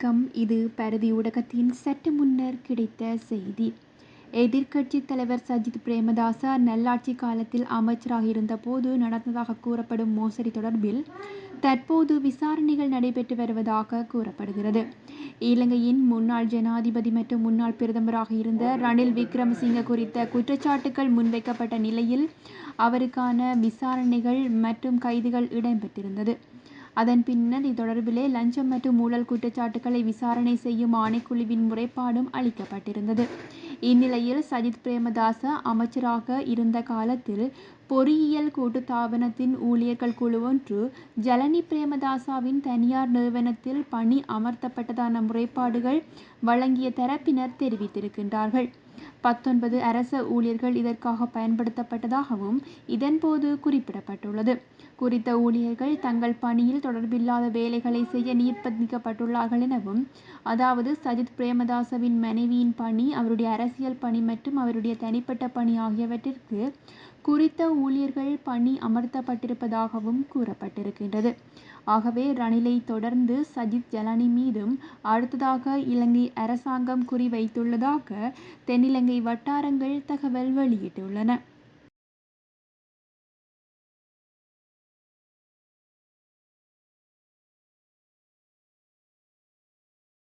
வணக்கம். இது பரதி ஊடகத்தின் சற்று முன்னர் கிடைத்த செய்தி. எதிர்க்கட்சித் தலைவர் சஜித் பிரேமதாச நல்லாட்சி காலத்தில் அமைச்சராக இருந்தபோது நடந்ததாக கூறப்படும் மோசடி தொடர்பில் தற்போது விசாரணைகள் நடைபெற்று வருவதாக கூறப்படுகிறது. இலங்கையின் முன்னாள் ஜனாதிபதி மற்றும் முன்னாள் பிரதமராக இருந்த ரணில் விக்ரமசிங்க குறித்த குற்றச்சாட்டுகள் முன்வைக்கப்பட்ட நிலையில் அவருக்கான விசாரணைகள் மற்றும் கைதுகள் இடம்பெற்றிருந்தது. அதன் பின்னர் இது தொடர்பிலே லஞ்சம் மற்றும் ஊழல் குற்றச்சாட்டுகளை விசாரணை செய்யும் ஆணைக்குழுவின் முறைப்பாடும் அளிக்கப்பட்டிருந்தது. இந்நிலையில் சஜித் பிரேமதாச அமைச்சராக இருந்த காலத்தில் பொறியியல் கூட்டுத்தாபனத்தின் ஊழியர்கள் குழு ஒன்று ஜலனி பிரேமதாசவின் தனியார் நிறுவனத்தில் பணி அமர்த்தப்பட்டதான முறைப்பாடுகள் வழங்கிய தரப்பினர் தெரிவித்திருக்கின்றார்கள். 19 அரச ஊழியர்கள் இதற்காக பயன்படுத்தப்பட்டதாகவும் இதன்போது குறிப்பிடப்பட்டுள்ளது. குறித்த ஊழியர்கள் தங்கள் பணியில் தொடர்பில்லாத வேலைகளை செய்ய நிர்பந்திக்கப்பட்டுள்ளார்கள் எனவும், அதாவது சஜித் பிரேமதாசவின் மனைவியின் பணி, அவருடைய அரசியல் பணி மற்றும் அவருடைய தனிப்பட்ட பணி ஆகியவற்றிற்கு குறித்த ஊழியர்கள் பணி அமர்த்தப்பட்டிருப்பதாகவும் கூறப்பட்டிருக்கின்றது. ஆகவே ரணிலை தொடர்ந்து சஜித் ஜலனி மீதும் அடுத்ததாக இலங்கை அரசாங்கம் குறிவைத்துள்ளதாக தென்னிலங்கை வட்டாரங்கள் தகவல் வெளியிட்டுள்ளன.